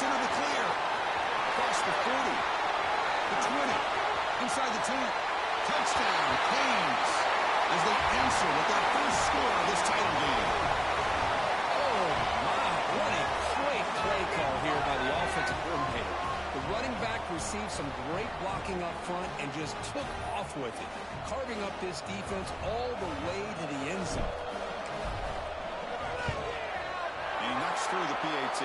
Looks into the clear. Across the 40. The 20. Inside the 10. Touchdown, Canes, as they answer with that first score of this title game. Oh, my. What a great play call here by the offensive coordinator. The running back received some great blocking up front and just took off with it, carving up this defense all the way to the end zone. And he knocks through the PAT.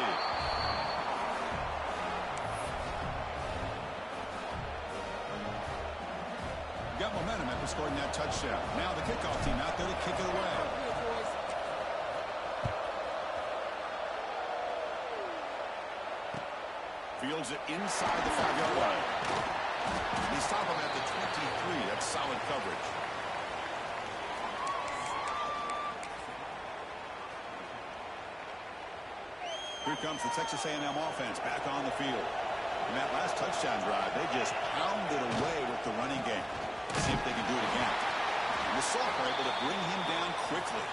Got momentum after scoring that touchdown. Now the kickoff team out there to kick it away. Fields it inside the 5-yard line. They stop him at the 23. That's solid coverage. Here comes the Texas A&M offense back on the field. In that last touchdown drive, they just pounded away with the running game. See if they can do it again. And the Soft are able to bring him down quickly.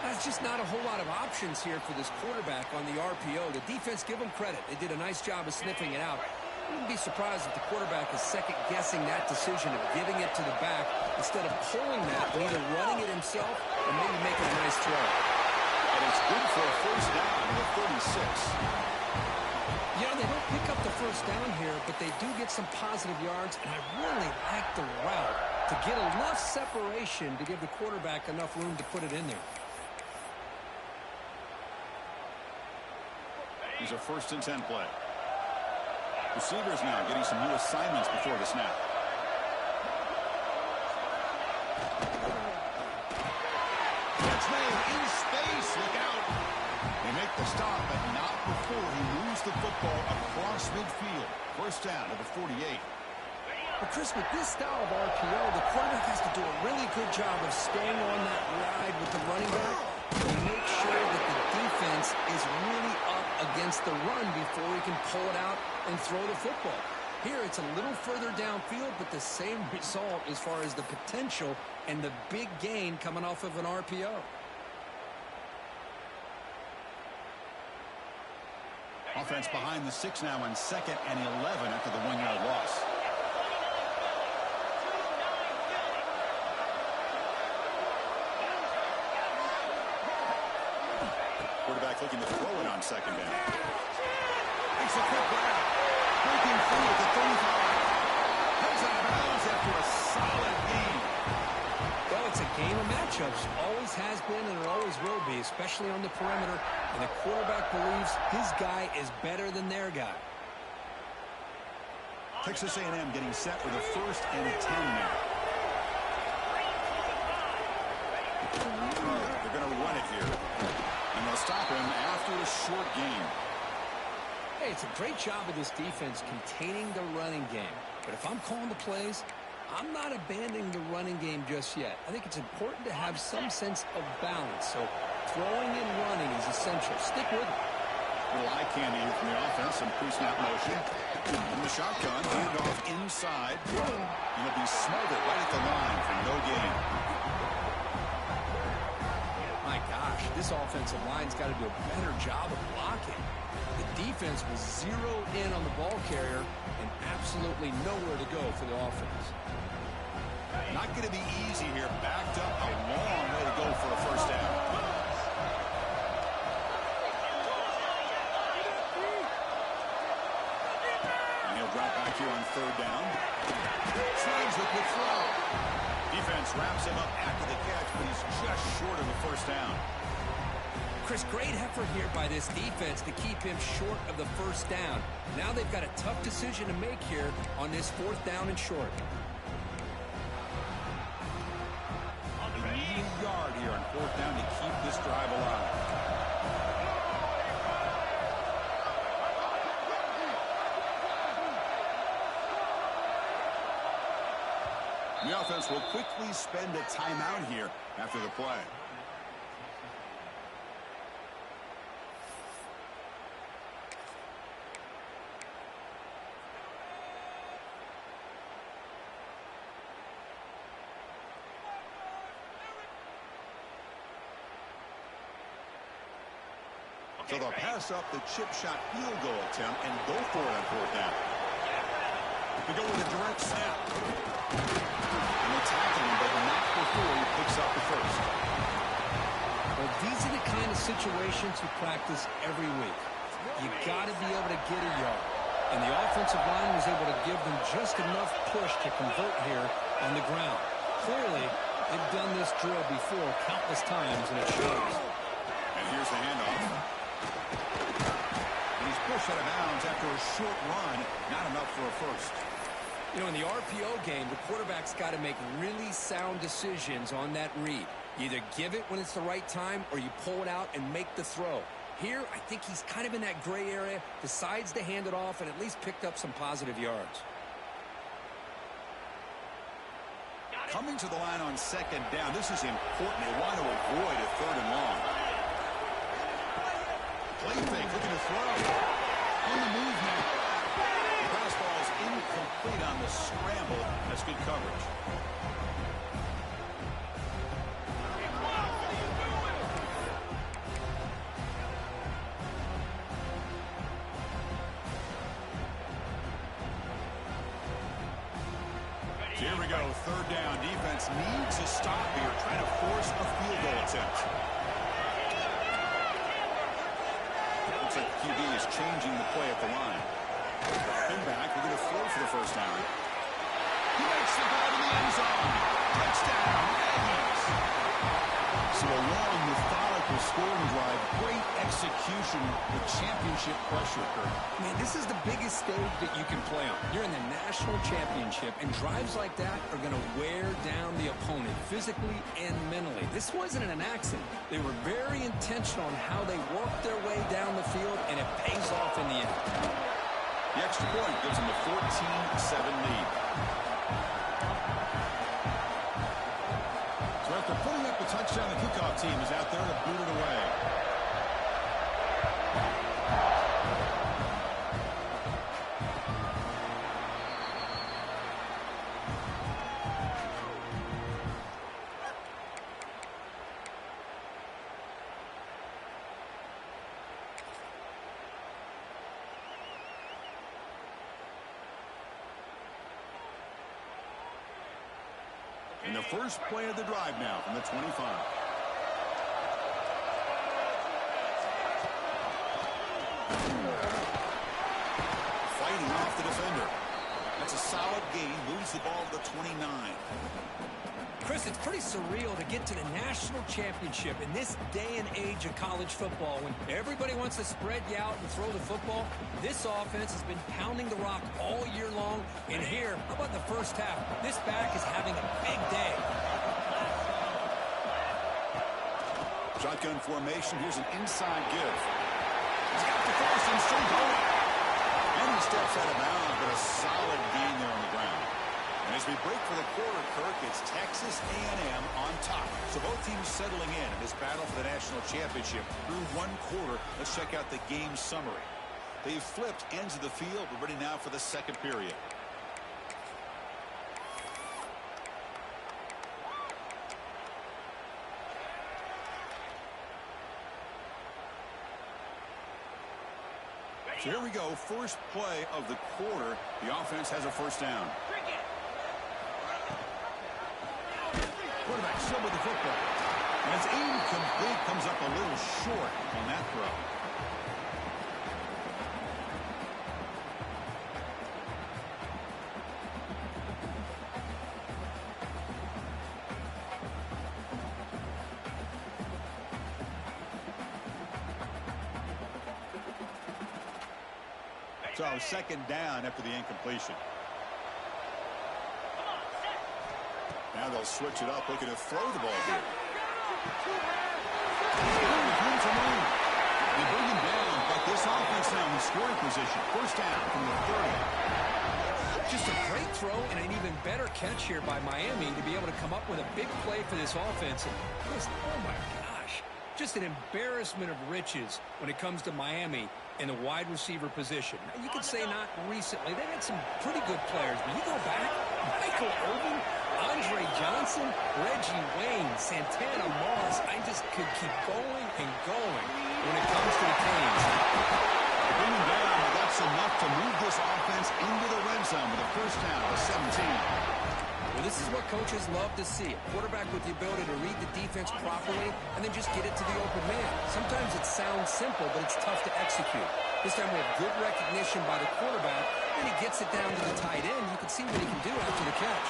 That's just not a whole lot of options here for this quarterback on the RPO. The defense, give them credit. They did a nice job of sniffing it out. I wouldn't be surprised if the quarterback is second-guessing that decision of giving it to the back instead of pulling that and either running it himself or maybe making a nice throw. And it's good for a first down to the 36. You know, they don't pick up the first down here, but they do get some positive yards, and I really like the route to get enough separation to give the quarterback enough room to put it in there. Here's a 1st and 10 play. Receivers now getting some new assignments before the snap. Catch made in space. Look out. They make the stop, but not before he moves the football across midfield. First down to the 48. But Chris, with this style of RPO, the quarterback has to do a really good job of staying on that ride with the running back to make sure that the defense is really up against the run before he can pull it out and throw the football. Here, it's a little further downfield, but the same result as far as the potential and the big gain coming off of an RPO. Offense behind the 6 now on 2nd and 11 after the 1-yard loss. Quarterback looking to throw it on 2nd down. Makes a quick grab. Breaking through at the 35. Heads out of bounds after a solid game. Well, it's a game of matchups. Always has been and it always will be, especially on the perimeter. And the quarterback believes his guy is better than their guy. Texas A&M getting set for the 1st and 10 now. They're going to run it here. And they'll stop him after a short game. Hey, it's a great job of this defense containing the running game. But if I'm calling the plays, I'm not abandoning the running game just yet. I think it's important to have some sense of balance. So throwing and running is essential. Stick with it. Little eye candy here from the offense. Some pre-snap motion. In the shotgun, handoff inside. And it'll be smothered right at the line for no gain. My gosh, this offensive line's got to do a better job of blocking. The defense was zeroed in on the ball carrier and absolutely nowhere to go for the offense. Not going to be easy here. Backed up a long way to go for a first down. And he'll drop back here on 3rd down. Slides with the throw. Defense wraps him up after the catch, but he's just short of the first down. Chris, great effort here by this defense to keep him short of the first down. Now they've got a tough decision to make here on this 4th down and short. They need a yard here on 4th down to keep this drive alive. The offense will quickly spend a timeout here after the play. So they'll pass up the chip shot field goal attempt and go for it on fourth down. We go with a direct snap. And they tackle him, but not before he picks up the first. Well, these are the kind of situations you practice every week. You got to be able to get a yard. And the offensive line was able to give them just enough push to convert here on the ground. Clearly, they've done this drill before countless times, and it shows. And here's the handoff. And he's pushed out of bounds after a short run. Not enough for a first. You know, in the RPO game, the quarterback's got to make really sound decisions on that read. You either give it when it's the right time or you pull it out and make the throw. Here, I think he's kind of in that gray area, decides to hand it off and at least picked up some positive yards. Coming to the line on second down, this is important. They want to avoid a third and long. Play fake, looking to throw. On the move now. The pass ball is incomplete on the scramble. That's good coverage. Here we go, third down. Defense needs a stop here, trying to force a field goal attempt. Looks like the QB is changing the play at the line. Him back, we're going to throw for the first time. He makes the ball to the end zone. Touchdown, Aggies. So a long, methodical scoring drive, great execution, the championship pressure, Kurt. Man, this is the biggest stage that you can play on. You're in the national championship, and drives like that are going to wear down the opponent physically and mentally. This wasn't an accident. They were very intentional on how they worked their way down the field, and it pays off in the end. The extra point gives them a 14-7 lead. So after putting up the touchdown, the kickoff team is out there to boot it away. In the first play of the drive now from the 25. Fighting off the defender. That's a solid gain. Moves the ball to the 29. Chris, it's pretty surreal to get to the national championship in this day and age of college football when everybody wants to spread you out and throw the football. This offense has been pounding the rock all year long. And here, how about the first half? This back is having a big day. Shotgun formation. Here's an inside give. He's got the cross and still going. And he steps out of bounds, but a solid gain there on the ground. And as we break for the quarter, Kirk, it's Texas A&M on top. So both teams settling in this battle for the national championship through one quarter. Let's check out the game summary. They've flipped ends of the field. We're ready now for the second period. So here we go, first play of the quarter. The offense has a first down. Quarterback still with the football. And it's incomplete, comes up a little short on that throw. So second down after the incompletion. Now they'll switch it up, looking to throw the ball here. They bring him down, but this offense now in scoring position. First down from the 30. Just a great throw and an even better catch here by Miami to be able to come up with a big play for this offense. And just, oh my gosh, just an embarrassment of riches when it comes to Miami in the wide receiver position. Now, you could say not recently. They've had some pretty good players, but you go back, Michael Irvin, Andre Johnson, Reggie Wayne, Santana Moss. I just could keep going and going when it comes to the Canes. Bring them down, but that's enough to move this offense into the red zone with a first down of 17. Well, this is what coaches love to see. A quarterback with the ability to read the defense properly and then just get it to the open man. Sometimes it sounds simple, but it's tough to execute. This time we have good recognition by the quarterback, and he gets it down to the tight end. You can see what he can do after the catch.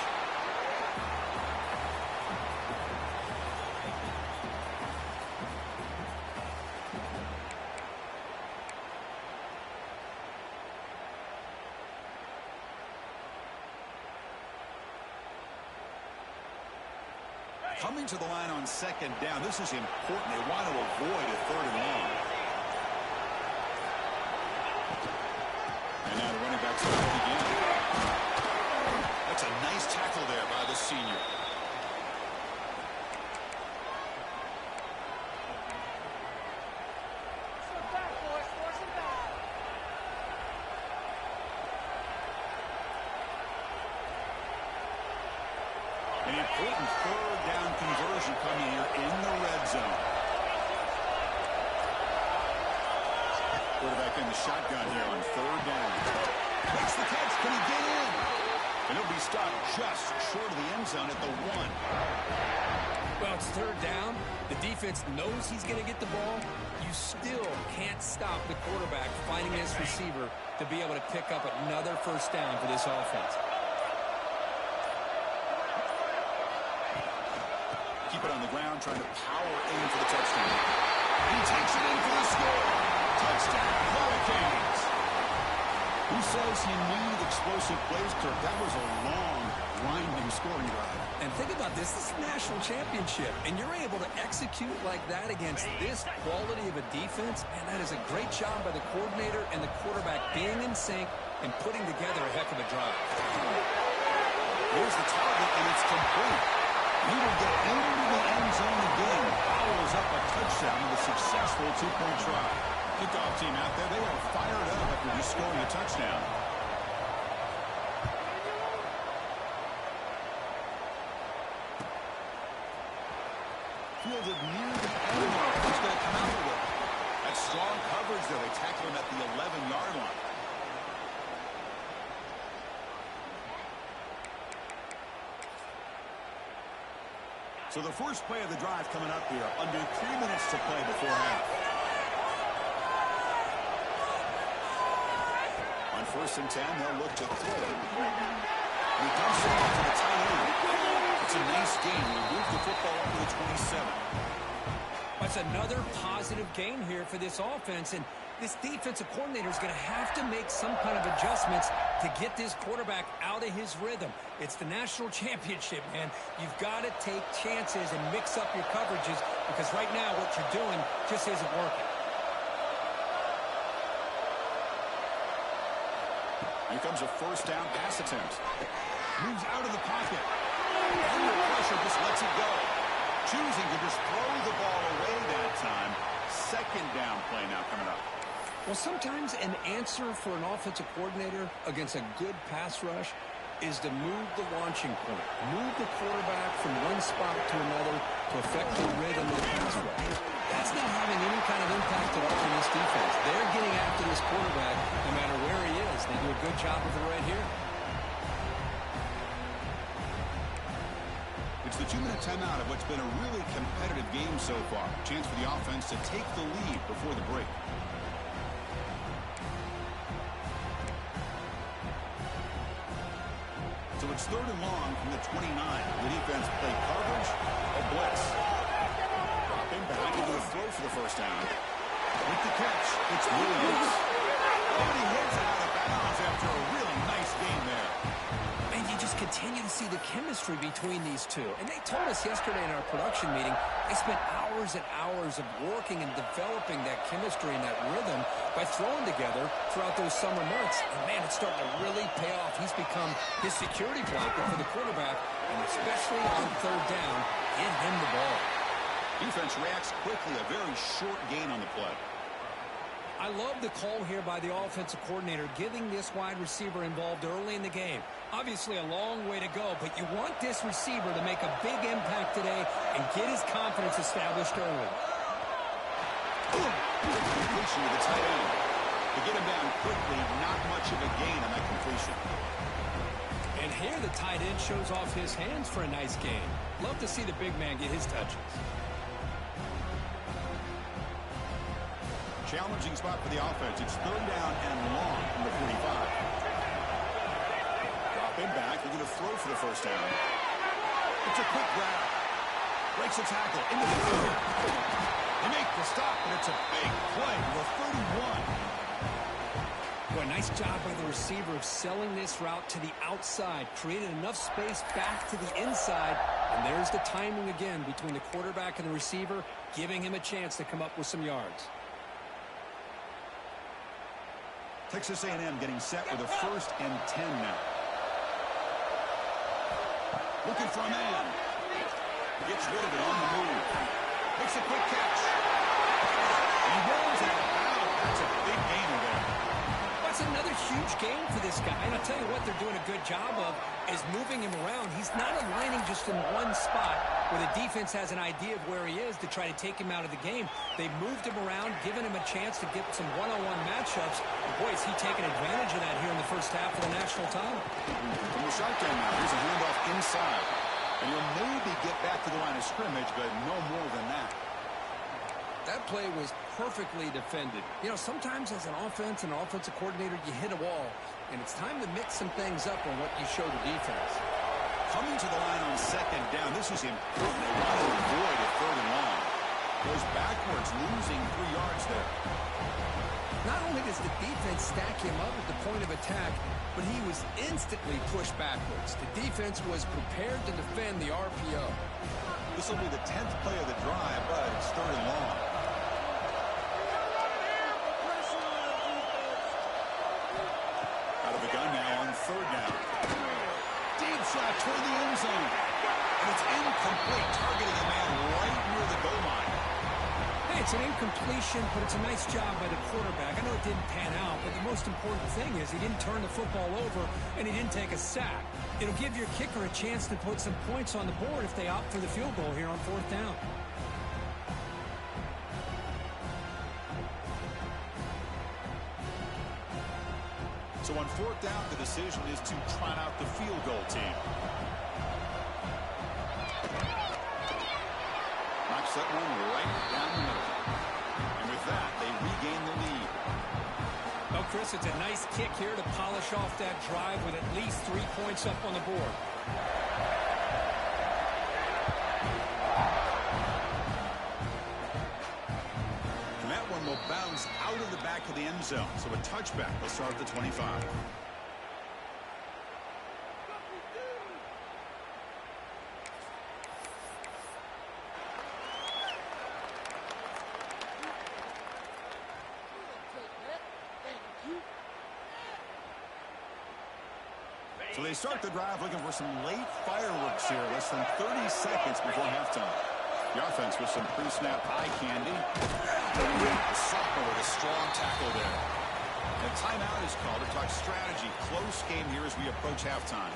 Coming to the line on second down, this is important. They want to avoid a third and long. And now the running backs back again. That's a nice tackle there by the senior. An important third down conversion coming here in the red zone. Quarterback in the shotgun here on third down. Makes the catch. Can he get in? And he'll be stopped just short of the end zone at the 1. Well, it's third down. The defense knows he's going to get the ball. You still can't stop the quarterback finding his receiver to be able to pick up another first down for this offense. Keep it on the ground, trying to power in for the touchdown. He takes it in for the score. Touchdown, Hurricanes. Who says he needed explosive plays, Kirk? That was a long, winding scoring drive. And think about this. This is a national championship, and you're able to execute like that against this quality of a defense, and that is a great job by the coordinator and the quarterback being in sync and putting together a heck of a drive. Here's the target, and it's complete. He will get into the end zone again. Follows up a touchdown with a successful two-point try. Kickoff team out there, they are fired up after just scoring a touchdown. Fielded near the end mark. He's going to come out with it. That's strong coverage there. They tackle him at the 11-yard line. So the first play of the drive coming up here. Under 3 minutes to play before half. On 1st and 10, they'll look to throw. And he dumps it off to the tight end. It's a nice gain. He moved the football up to the 27. That's another positive gain here for this offense, and this defensive coordinator is going to have to make some kind of adjustments to get this quarterback out of his rhythm. It's the national championship, man. You've got to take chances and mix up your coverages because right now what you're doing just isn't working. Here comes a first down pass attempt. Moves out of the pocket. Under pressure, just lets it go. Choosing to just throw the ball away that time. Second down play now coming up. Well, sometimes an answer for an offensive coordinator against a good pass rush is to move the launching point. Move the quarterback from one spot to another to affect the rhythm of the pass rush. That's not having any kind of impact at all in this defense. They're getting after this quarterback no matter where he is. They do a good job of it right here. It's the 2-minute timeout of what's been a really competitive game so far. Chance for the offense to take the lead before the break. So it's 3rd and long from the 29. The defense play coverage, a blitz. Dropping back into the throw for the first down. With the catch, it's Williams. And he hits out of bounds after a really nice game there. And you just continue to see the chemistry between these two. And they told us yesterday in our production meeting, they spent hours and hours of working and developing that chemistry and that rhythm by throwing together throughout those summer months. And, man, it's starting to really pay off. He's become his security blanket for the quarterback, and especially on third down, get him the ball. Defense reacts quickly, a very short gain on the play. I love the call here by the offensive coordinator, getting this wide receiver involved early in the game. Obviously a long way to go, but you want this receiver to make a big impact today and get his confidence established early. Completion to the tight end. To get him down quickly, not much of a gain on that completion. And here the tight end shows off his hands for a nice gain. Love to see the big man get his touches. Challenging spot for the offense. It's third down and long from the 45. Drop him back. They're going to throw for the first down. It's a quick grab. Breaks a tackle into the field. They make the stop, and it's a big play to the 31. Boy, nice job by the receiver of selling this route to the outside. Created enough space back to the inside. And there's the timing again between the quarterback and the receiver, giving him a chance to come up with some yards. Texas A&M getting set with a 1st and 10 now. Looking for a man. Gets rid of it on the move. Makes a quick catch. He rolls out of bounds. That's a big gainer there. That's another huge game for this guy. And I'll tell you what they're doing a good job of is moving him around. He's not aligning just in one spot where the defense has an idea of where he is to try to take him out of the game. They've moved him around, given him a chance to get some one-on-one matchups. And boy, is he taking advantage of that here in the first half of the national title. From the shotgun now, here's a handoff inside. And you'll maybe get back to the line of scrimmage, but no more than that. That play was perfectly defended. You know, sometimes as an offense and an offensive coordinator, you hit a wall, and it's time to mix some things up on what you show the defense. Coming to the line on 2nd down, this is important. They want to avoid a 3rd and long. Goes backwards, losing 3 yards there. Not only does the defense stack him up at the point of attack, but he was instantly pushed backwards. The defense was prepared to defend the RPO. This will be the 10th play of the drive, but it's 3rd and long. Out of the gun now on 3rd down. Deep shot toward the end zone. And it's incomplete, targeting a man right near the goal line. Hey, it's an incompletion, but it's a nice job by the quarterback. I know it didn't pan out, but the most important thing is he didn't turn the football over and he didn't take a sack. It'll give your kicker a chance to put some points on the board if they opt for the field goal here on 4th down. So on 4th down, the decision is to trot out the field goal team. Knocks that one right down the middle. And with that, they regain the lead. Well, Chris, it's a nice kick here to polish off that drive with at least 3 points up on the board. And that one will bounce out of the back of the end zone. So a touchback will start at the 25. So they start the drive looking for some late fireworks here. Less than 30 seconds before halftime. The offense with some pre-snap eye candy. The sophomore with a strong tackle there. And timeout is called to talk strategy. Close game here as we approach halftime.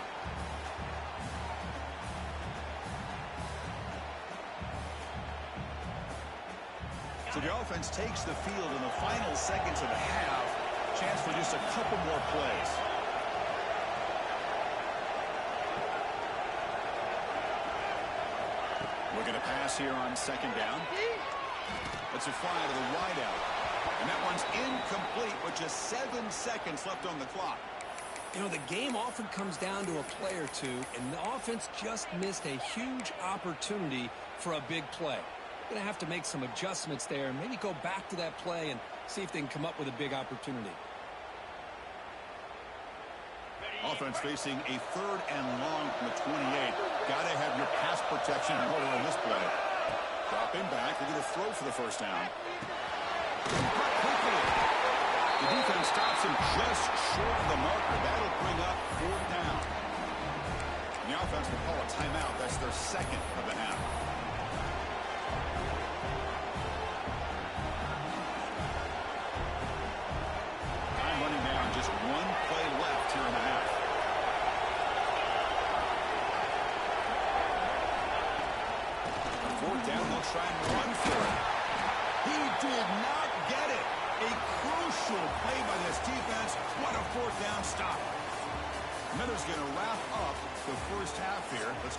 So the offense takes the field in the final seconds of the half. Chance for just a couple more plays. Looking to pass here on 2nd down. It's a fly to the wideout. And that one's incomplete with just 7 seconds left on the clock. You know, the game often comes down to a play or two, and the offense just missed a huge opportunity for a big play. Going to have to make some adjustments there and maybe go back to that play and see if they can come up with a big opportunity. Offense facing a 3rd and long from the 28. Got to have your pass protection in order on this play. Drop him back. They're going to throw for the first down. Quickly. The defense stops him just short of the marker. That'll bring up 4th down. And the offense will call a timeout. That's their 2nd of the half. Time running down. Just 1 play left here in the half. Fourth down, they'll try and run for it. He did not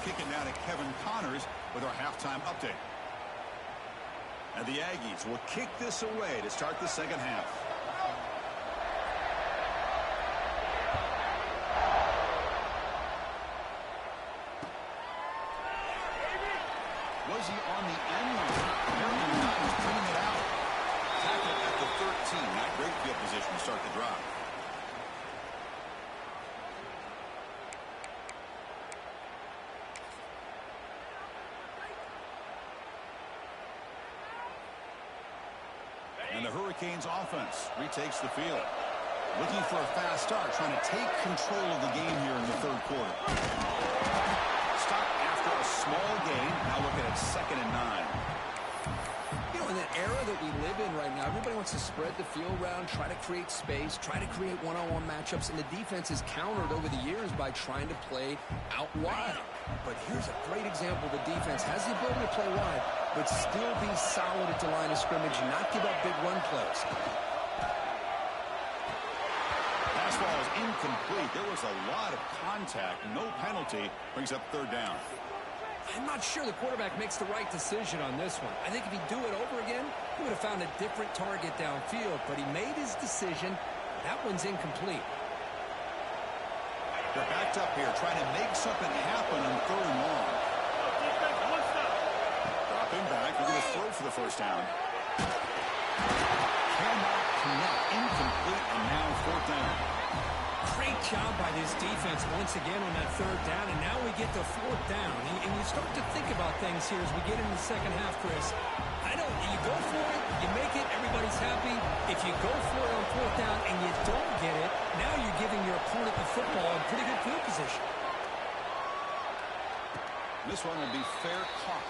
kick it now to Kevin Connors with our halftime update. And the Aggies will kick this away to start the second half. Was he on the end line? Apparently not. He's bringing it out. Tackle at the 13. Not great field position to start the drive. And the Hurricanes offense retakes the field. Looking for a fast start, trying to take control of the game here in the third quarter. Stop after a small gain. Now looking at 2nd and 9. You know, in the era that we live in right now, everybody wants to spread the field around, try to create space, try to create one-on-one matchups, and the defense is countered over the years by trying to play out wide. But here's a great example. The defense has the ability to play wide, but still be solid at the line of scrimmage and not give up big run plays. Pass ball is incomplete. There was a lot of contact. No penalty. Brings up 3rd down. I'm not sure the quarterback makes the right decision on this one. I think if he'd do it over again, he would have found a different target downfield, but he made his decision. That one's incomplete. They're backed up here, trying to make something happen on 3rd and long. Drop him back. We're going to throw for the first down. Cannot connect. Incomplete, and now 4th down. Great job by this defense once again on that 3rd down, and now we get to 4th down. And you start to think about things here as we get into the second half, Chris. You go for it, you make it, everybody's happy. If you go for it on 4th down and you don't get it, now you're giving your opponent the football in pretty good field position. This one will be fair caught.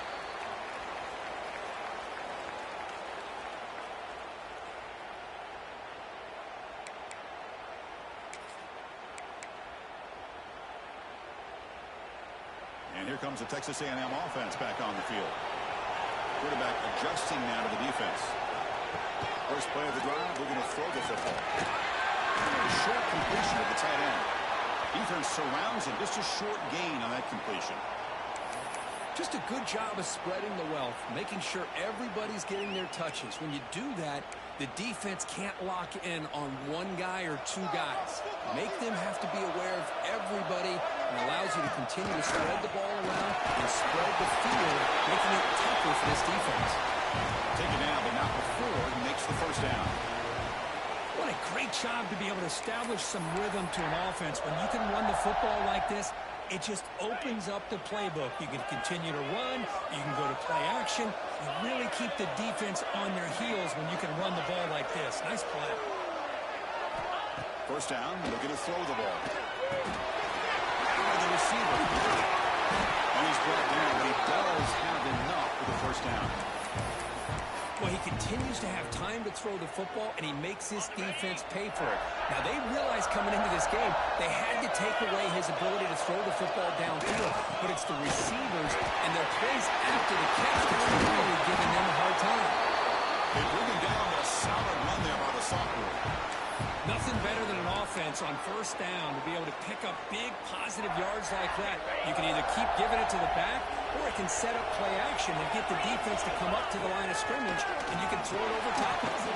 And here comes the Texas A&M offense back on the field. Quarterback adjusting now to the defense. First play of the drive, we're going to throw the football. A short completion at the tight end. Defense surrounds him. Just a short gain on that completion. Just a good job of spreading the wealth, making sure everybody's getting their touches. When you do that, the defense can't lock in on one guy or 2 guys. Make them have to be aware of everybody, and allows you to continue to spread the ball around and spread the field, making it tougher for this defense. Taken down, but not before he makes the first down. What a great job to be able to establish some rhythm to an offense. When you can run the football like this, it just opens up the playbook. You can continue to run. You can go to play action. You really keep the defense on their heels when you can run the ball like this. Nice play. First down, looking to throw the ball. Out of the receiver. And he's brought down, but he does have enough for the first down. Well, he continues to have time to throw the football, and he makes this defense pay for it. Now, they realized coming into this game they had to take away his ability to throw the football downfield, but it's the receivers and their plays after the catch that's really giving them a hard time. They bring him down with a solid run there by the sophomore. Nothing better than an offense on first down to be able to pick up big positive yards like that. You can either keep giving it to the back, or it can set up play action and get the defense to come up to the line of scrimmage, and you can throw it over top of it.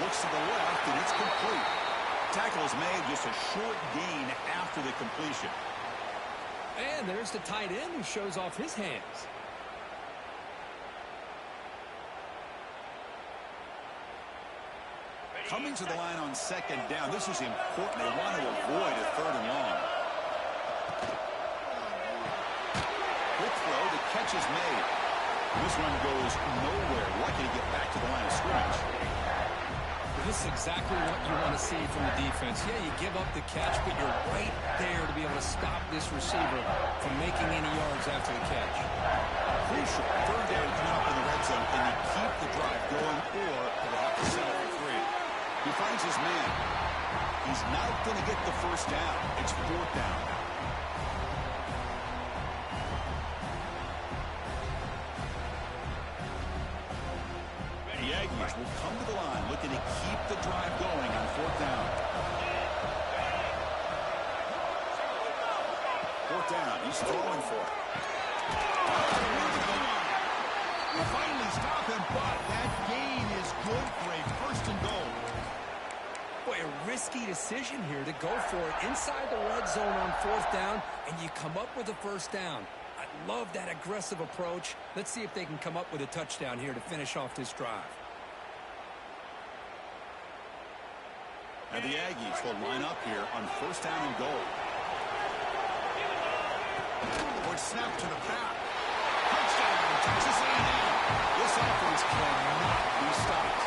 Looks to the left, and it's complete. Tackle is made, just a short gain after the completion. And there's the tight end who shows off his hands. Coming to the line on 2nd down. This is important. They want to avoid a 3rd and long. Quick throw. The catch is made. This one goes nowhere. Lucky to get back to the line of scrimmage. This is exactly what you want to see from the defense. Yeah, you give up the catch, but you're right there to be able to stop this receiver from making any yards after the catch. Crucial. 3rd down coming up in the red zone. Can you keep the drive going, or they'll have to settle for 3? He finds his man. He's not going to get the first down. It's 4th down. The Aggies will come to the line looking to keep the drive going on 4th down. Fourth down. He's throwing for it. Finally stop him, but that gain is good for a first and goal. Boy, a risky decision here to go for it inside the red zone on fourth down, and you come up with a first down. I love that aggressive approach. Let's see if they can come up with a touchdown here to finish off this drive. And the Aggies will line up here on first down and goal. Boy, snap to the back. Touchdown, Texas A&M. This offense cannot be stopped.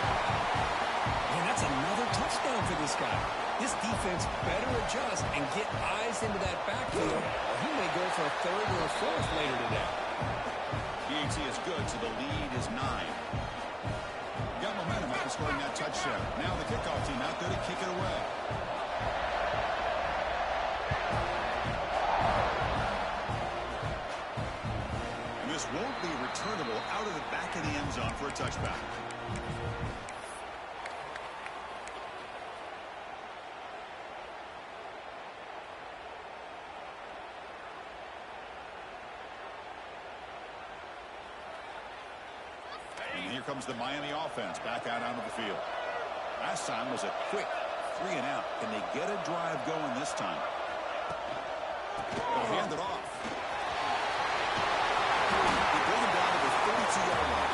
And that's another touchdown for this guy. This defense better adjust and get eyes into that backfield, or he may go for a third or a fourth later today. PAT is good, so the lead is 9. Got momentum after scoring that touchdown. Now the kickoff team out there to kick it away. And this won't be returnable out of the back of the end zone for a touchback. And here comes the Miami offense back out onto the field. Last time was a quick 3 and out. Can they get a drive going this time? They'll hand it off. They bring him down to the 32-yard line.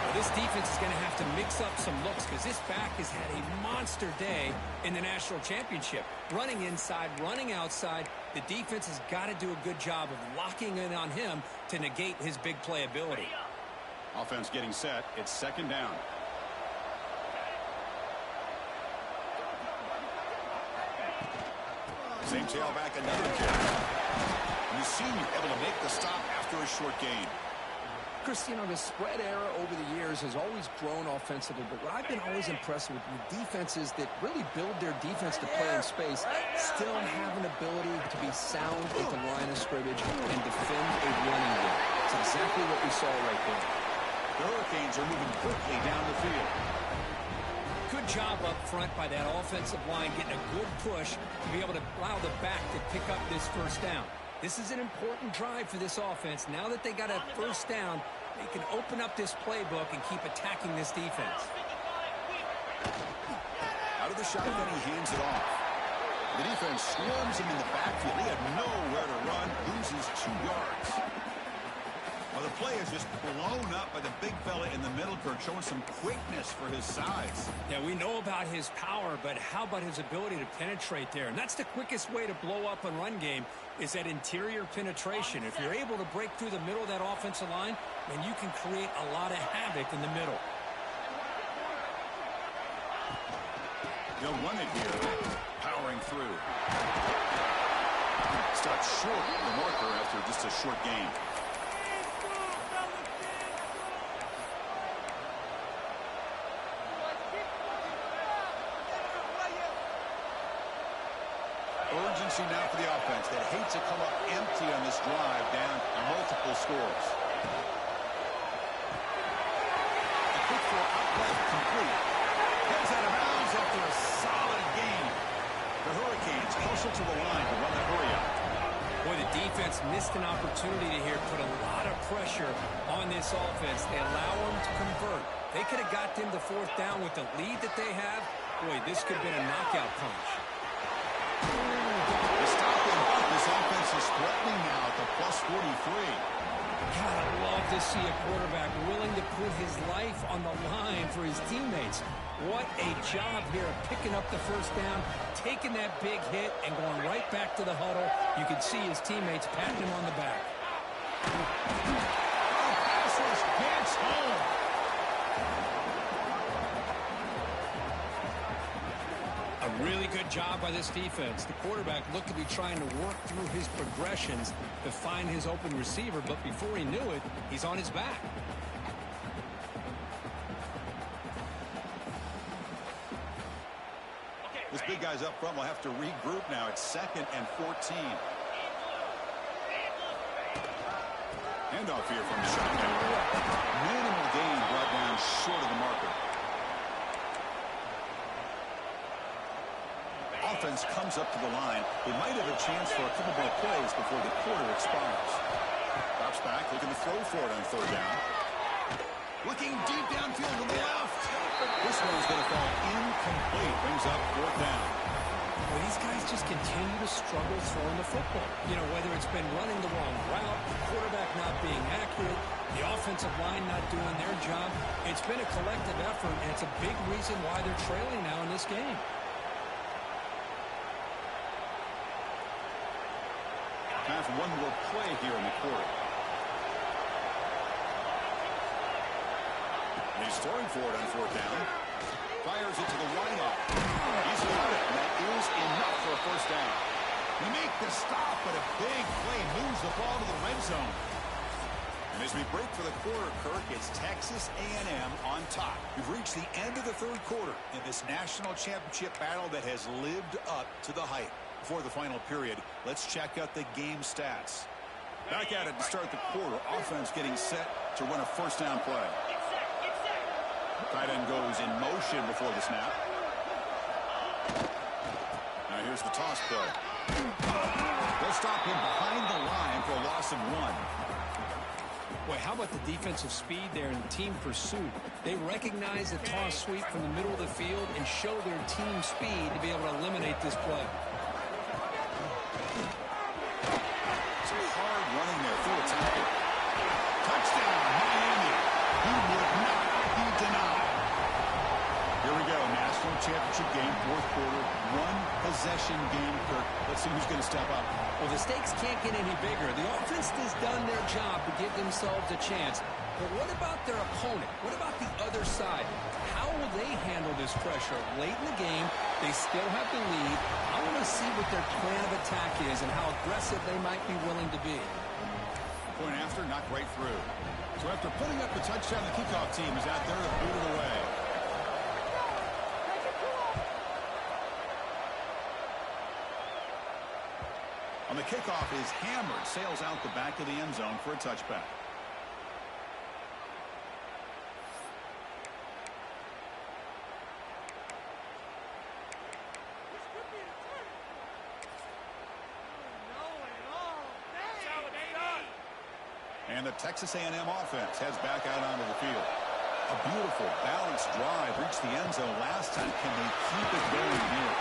Well, this defense is going to have to mix up some looks because this back has had a monster day in the national championship. Running inside, running outside. The defense has got to do a good job of locking in on him to negate his big play ability. Offense getting set. It's second down. Same tailback, another kick. And the senior able to make the stop after a short gain. Chris, you know, the spread era over the years has always grown offensively, but what I've been always impressed with defenses that really build their defense to play in space still have an ability to be sound at the line of scrimmage and defend a running game. It's exactly what we saw right there. The Hurricanes are moving quickly down the field. Good job up front by that offensive line, getting a good push to be able to allow the back to pick up this first down. This is an important drive for this offense. Now that they got a first down, they can open up this playbook and keep attacking this defense. Out of the shotgun, he hands it off. The defense swarms him in the backfield. He had nowhere to run, loses 2 yards. Well, the play is just blown up by the big fella in the middle, Kirk, showing some quickness for his size. Yeah, we know about his power, but how about his ability to penetrate there? And that's the quickest way to blow up a run game is that interior penetration. If you're able to break through the middle of that offensive line, then you can create a lot of havoc in the middle. They'll run it here, powering through. Stops short of the marker after just a short gain. Urgency now for the offense that hates to come up empty on this drive down multiple scores. A quick throw out left, complete. Goes out of bounds after a solid gain. The Hurricanes closer to the line to run the hurry up. Boy, the defense missed an opportunity to here, put a lot of pressure on this offense. They allow them to convert. They could have got them to fourth down with the lead that they have. Boy, this could have been a knockout punch. The stop and bunt. This offense is threatening now at the plus 43. God, I love to see a quarterback willing to put his life on the line for his teammates. What a job here of picking up the first down, taking that big hit, and going right back to the huddle. You can see his teammates patting him on the back. Pass rush gets home. A really good job by this defense. The quarterback looked to be trying to work through his progressions to find his open receiver, but before he knew it, he's on his back. This big guy's up front will have to regroup now. It's 2nd and 14. Handoff here from the shotgun. Minimal gain brought down short of the marker. offense comes up to the line, they might have a chance for a couple more plays before the quarter expires. Drops back, looking to throw for it on third down. Looking deep downfield to the left. This one's going to fall incomplete. Brings up fourth down. Well, these guys just continue to struggle throwing the football. You know, whether it's been running the wrong route, the quarterback not being accurate, the offensive line not doing their job. It's been a collective effort, and it's a big reason why they're trailing now in this game. Time for one more play here in the quarter. And he's throwing for it on fourth down. Fires it to the wideout. He's got it, and that is enough for a first down. We make the stop, but a big play moves the ball to the red zone. And as we break for the quarter, Kirk, it's Texas A&M on top. We've reached the end of the third quarter in this national championship battle that has lived up to the hype. Before the final period, let's check out the game stats. Back at it to start the quarter. Offense getting set to run a first down play. Tight end goes in motion before the snap. Now here's the toss play. They'll stop him behind the line for a loss of 1. Boy, how about the defensive speed there in team pursuit? They recognize the toss sweep from the middle of the field and show their team speed to be able to eliminate this play. Some hard running there through a tackle. Touchdown, Miami. He would not be denied. Here we go, national championship game, fourth quarter, one possession game, Kirk. Let's see who's going to step up. Well, the stakes can't get any bigger. The offense has done their job to give themselves a chance. But what about their opponent? What about the other side? How will they handle this pressure? Late in the game, they still have the lead. I want to see what their plan of attack is and how aggressive they might be willing to be. Point after, knocked right through. So after putting up the touchdown, the kickoff team is out there to boot it away. On the kickoff is hammered, sails out the back of the end zone for a touchback. And the Texas A&M offense heads back out onto the field. A beautiful, balanced drive reached the end zone last time. Can they keep it going here?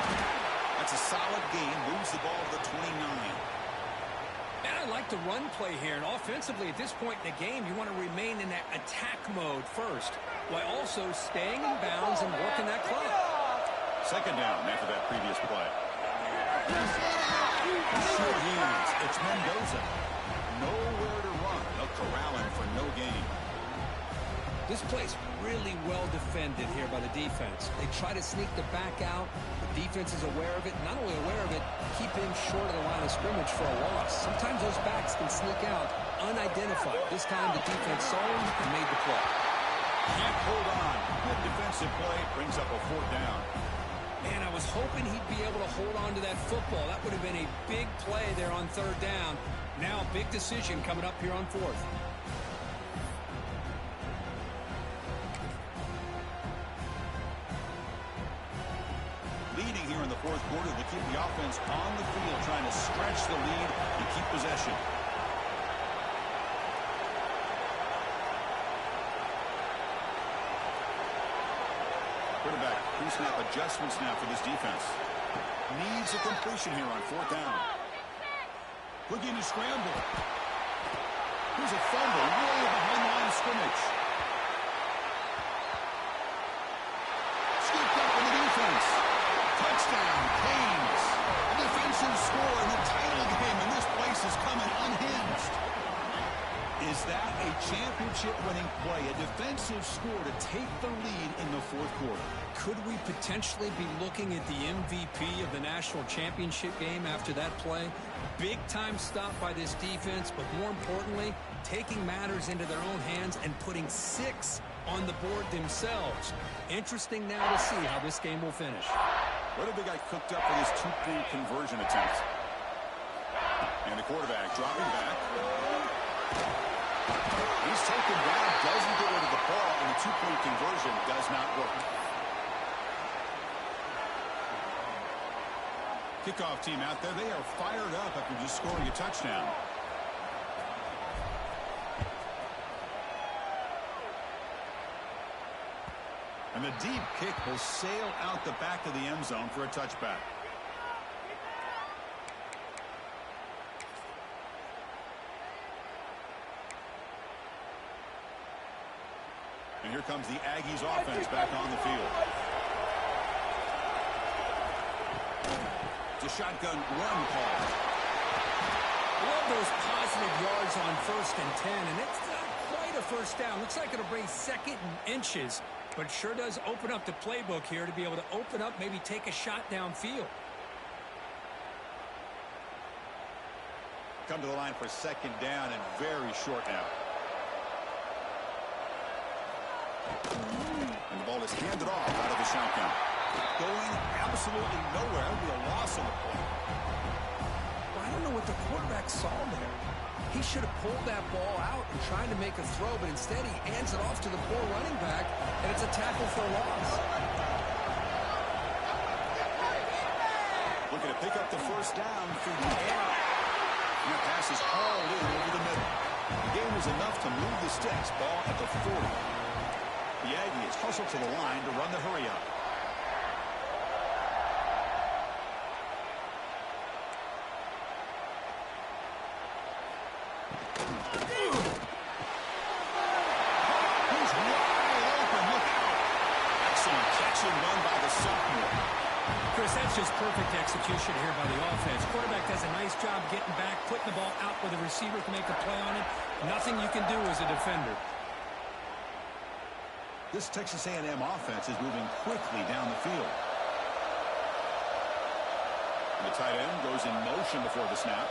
That's a solid gain. Moves the ball to the 29. Man, I like the run play here. And offensively, at this point in the game, you want to remain in that attack mode first, while also staying in bounds and working that clock. Second down after that previous play. Short hands. It's Mendoza. Nowhere to run. They'll corral him for no gain. This play's really well defended here by the defense. They try to sneak the back out. The defense is aware of it. Not only aware of it, keep him short of the line of scrimmage for a loss. Sometimes those backs can sneak out unidentified. This time the defense saw him and made the play. Can't hold on. Good defensive play. Brings up a fourth down. Man, I was hoping he'd be able to hold on to that football. That would have been a big play there on third down. Now a big decision coming up here on fourth. Leading here in the fourth quarter to keep the offense on the field, trying to stretch the lead and keep possession. Quarterback pre-snap adjustments now for this defense. Needs a completion here on fourth down. Looking to scramble. Here's a fumble way behind the line of scrimmage. Scooped up in the defense. Touchdown, Canes. A defensive score in the title game, and this place is coming unhinged. Is that a championship-winning play? A defensive score to take the lead in the fourth quarter. Could we potentially be looking at the MVP of the national championship game after that play? Big-time stop by this defense, but more importantly, taking matters into their own hands and putting 6 on the board themselves. Interesting now to see how this game will finish. What have they got cooked up for this two-point conversion attempt? And the quarterback dropping back. He's taken down, doesn't get rid of the ball, and the two-point conversion does not work. Kickoff team out there, they are fired up after just scoring a touchdown. And the deep kick will sail out the back of the end zone for a touchback. And here comes the Aggies offense back on the field. It's a shotgun run call. I love those positive yards on 1st and 10, and it's not quite a first down. Looks like it'll bring 2nd and inches, but sure does open up the playbook here to be able to open up, maybe take a shot downfield. Come to the line for 2nd down and very short now. And the ball is handed off out of the shotgun. Going absolutely nowhere. It'll be a loss on the play. Well, I don't know what the quarterback saw there. He should have pulled that ball out and tried to make a throw, but instead he hands it off to the poor running back, and it's a tackle for a loss. Looking to pick up the 1st down through the air. And the pass is hauled in over the middle. The game was enough to move the sticks. Ball at the 40. The Aggies hustle to the line to run the hurry up. He's wide open. Look out. Excellent catch and run by the sophomore. Chris, that's just perfect execution here by the offense. Quarterback does a nice job getting back, putting the ball out where the receiver can make a play on it. Nothing you can do as a defender. This Texas A&M offense is moving quickly down the field. The tight end goes in motion before the snap.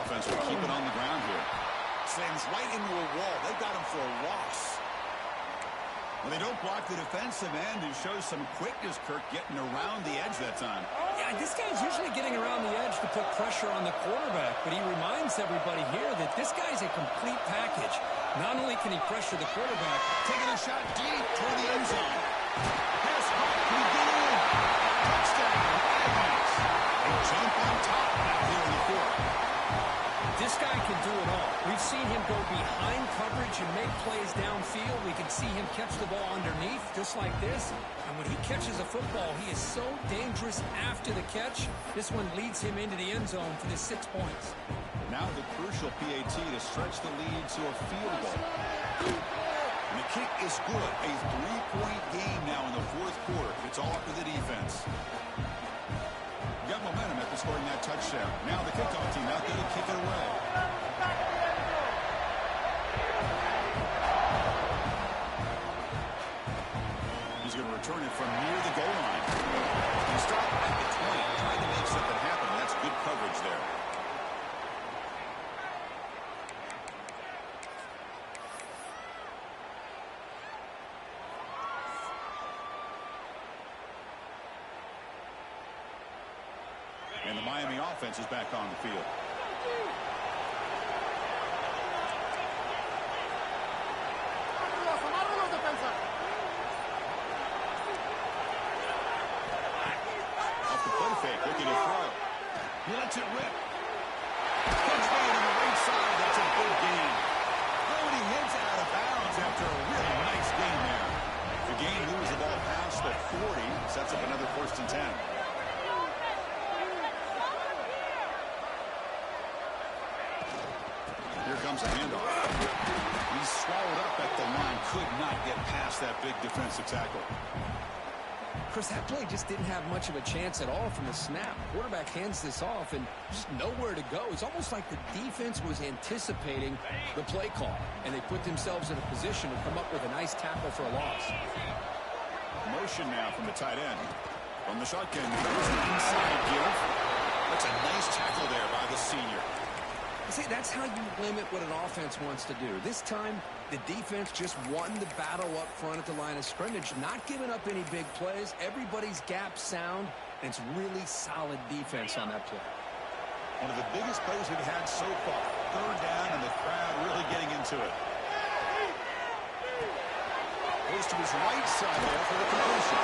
Offense will keep it on the ground here. Slams right into a wall. They got him for a loss. Well, they don't block the defensive end, who shows some quickness, Kirk, getting around the edge that time. Yeah, this guy's usually getting around the edge to put pressure on the quarterback, but he reminds everybody here that this guy's a complete package. Not only can he pressure the quarterback, taking a shot deep toward the end zone. Pass hard, can he get in? Touchdown, Aggies. They jump on top out here in the 4th. This guy can do it all. We've seen him go behind coverage and make plays downfield. We can see him catch the ball underneath, just like this. And when he catches a football, he is so dangerous after the catch. This one leads him into the end zone for the 6 points. Now the crucial PAT to stretch the lead to a field goal. And the kick is good. A 3-point game now in the 4th quarter. It's all up to the defense. Got momentum after scoring that touchdown. Now the kickoff team out there to kick it away. He's going to return it from near the goal line. He stopped at the 20, trying to make something happen. That's good coverage there. And the Miami offense is back on the field. Off the play fake, looking to throw. He lets it rip. Catch made on the right side. That's a big gain. Oh, and he heads out of bounds after a really nice gain there. The gain moves the ball past the 40, sets up another 1st and 10. Here comes a handoff. He's swallowed up at the line. Could not get past that big defensive tackle. Chris, that play just didn't have much of a chance at all from the snap. Quarterback hands this off and just nowhere to go. It's almost like the defense was anticipating the play call, and they put themselves in a position to come up with a nice tackle for a loss. Motion now from the tight end. From the shotgun, there's an inside give. That's a nice tackle there by the senior. See, that's how you limit what an offense wants to do. This time, the defense just won the battle up front at the line of scrimmage, not giving up any big plays. Everybody's gap sound, and it's really solid defense on that play. One of the biggest plays we've had so far. 3rd down, and the crowd really getting into it. Goes to to his right side there for the completion.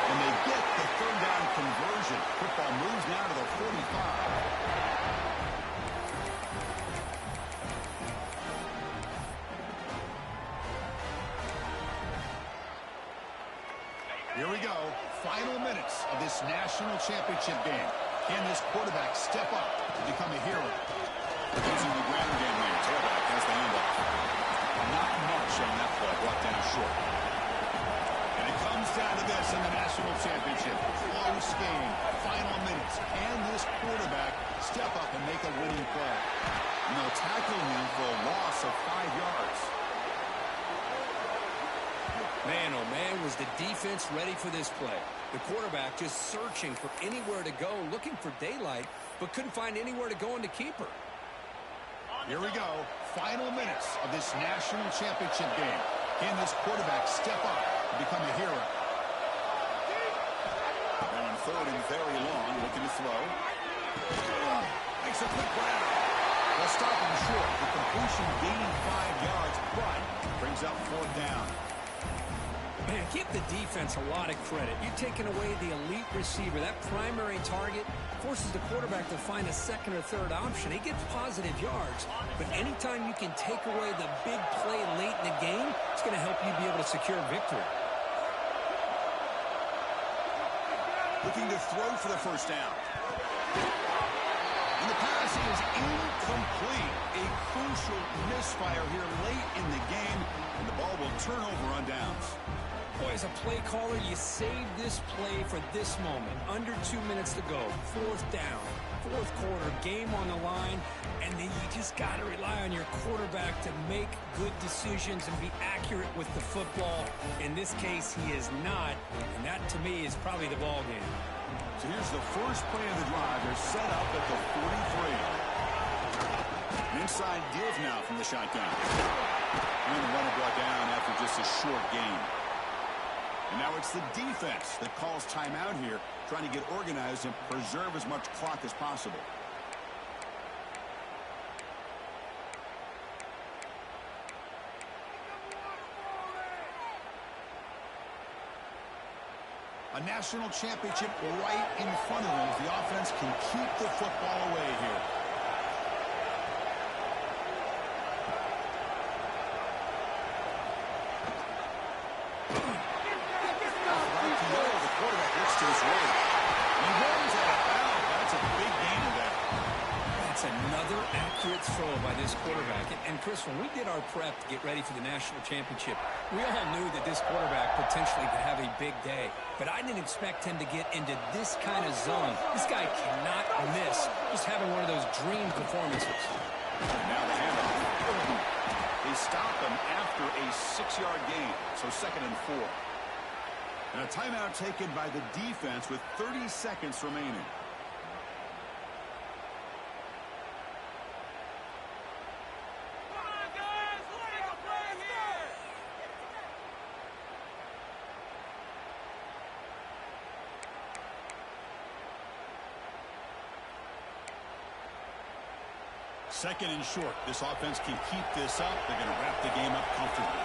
And they get the third down conversion. Football moves now to the 45. Here we go. Final minutes of this national championship game. Can this quarterback step up and become a hero? Using the ground game here. Tailback has the handoff. Not much on that play. Brought down short. And it comes down to this in the national championship. Close game. Final minutes. Can this quarterback step up and make a winning play? And they'll tackle him for a loss of 5 yards. Man, oh man, was the defense ready for this play. The quarterback just searching for anywhere to go, looking for daylight, but couldn't find anywhere to go in the keeper. Here we go. Final minutes of this national championship game. Can this quarterback step up and become a hero? Now on third and very long, looking to throw. Makes a quick grab. They'll stop him short. The completion gaining 5 yards, but brings up fourth down. Man, give the defense a lot of credit. You're taking away the elite receiver. That primary target forces the quarterback to find a second or third option. He gets positive yards, but anytime you can take away the big play late in the game, it's going to help you be able to secure victory. Looking to throw for the first down. And the pass is incomplete. A crucial misfire here late in the game, and the ball will turn over on downs. Boy, as a play caller, you save this play for this moment. Under 2 minutes to go. Fourth down. Fourth quarter. Game on the line. And then you just got to rely on your quarterback to make good decisions and be accurate with the football. In this case, he is not. And that, to me, is probably the ball game. So here's the first play of the drive. They're set up at the 43. An inside give now from the shotgun. And then the runner brought down after just a short game. And now it's the defense that calls timeout here, trying to get organized and preserve as much clock as possible. A national championship right in front of them. The offense can keep the football away here. Another accurate throw by this quarterback. And Chris, when we did our prep to get ready for the national championship, we all knew that this quarterback potentially could have a big day. But I didn't expect him to get into this kind of zone. This guy cannot miss. Just having one of those dream performances. Now the handoff. They stop him after a 6-yard gain. So 2nd and 4. And a timeout taken by the defense with 30 seconds remaining. Second and short. This offense can keep this up. They're going to wrap the game up comfortably.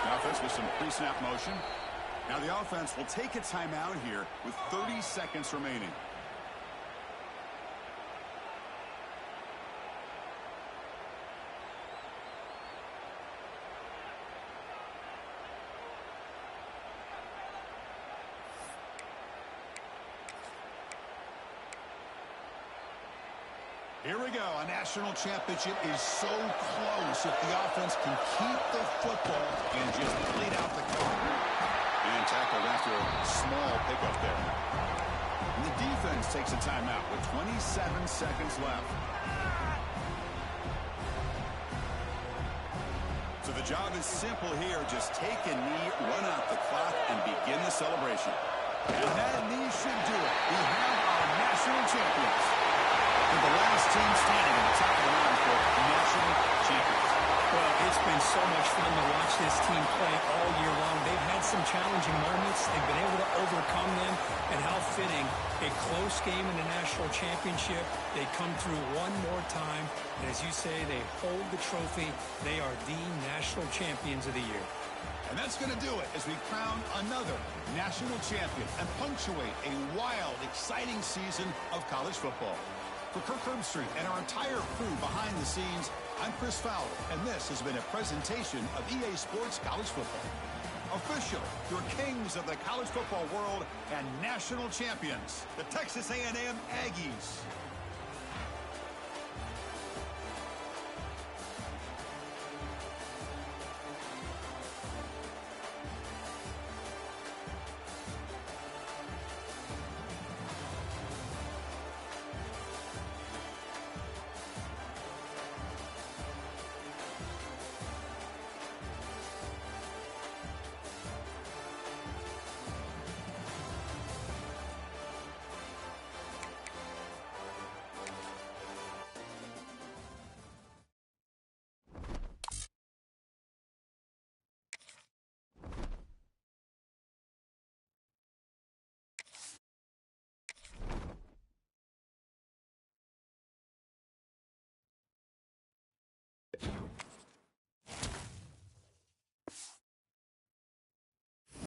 The offense with some pre-snap motion. Now the offense will take a timeout here with 30 seconds remaining. Here we go. A national championship is so close if the offense can keep the football and just bleed out the clock. And tackled after a small pickup there. And the defense takes a timeout with 27 seconds left. So the job is simple here. Just take a knee, run out the clock, and begin the celebration. And that knee should do it. We have our national champions. And the last team standing at the top of the line for national champions. Well, it's been so much fun to watch this team play all year long. They've had some challenging moments. They've been able to overcome them. And how fitting, a close game in the national championship. They come through one more time. And as you say, they hold the trophy. They are the national champions of the year. And that's going to do it as we crown another national champion and punctuate a wild, exciting season of college football. For Kirk Herbstreit and our entire crew behind the scenes, I'm Chris Fowler, and this has been a presentation of EA Sports College Football. Official, your kings of the college football world and national champions, the Texas A&M Aggies.